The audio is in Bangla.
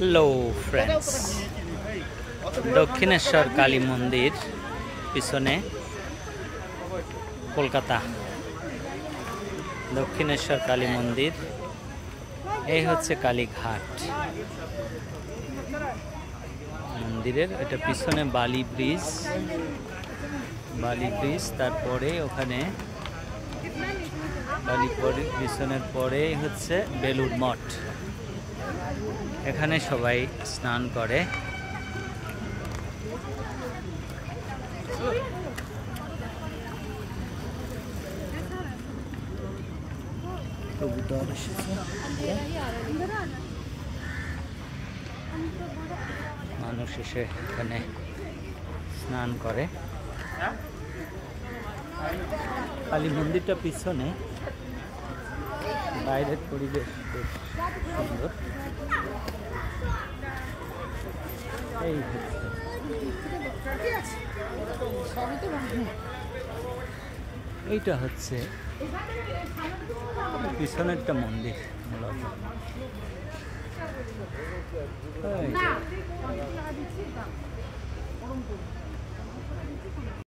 হ্যালো ফ্রেন্ডস, দক্ষিণেশ্বর কালী মন্দির পিছনে কলকাতা। দক্ষিণেশ্বর কালী মন্দির, এই হচ্ছে কালীঘাট মন্দিরের। এটা পিছনে বালি ব্রিজ, তারপরে ওখানে পিছনের পরে হচ্ছে বেলুড় মঠ। এখানে সবাই স্নান করে। মানুষ এসে এখানে স্নান করে। কালী মন্দিরটা পিছনে, বাইরের পরিবেশ বেশ সুন্দর। এই হচ্ছে এইটা হচ্ছে পিছনেরটা মন্দির মূলত।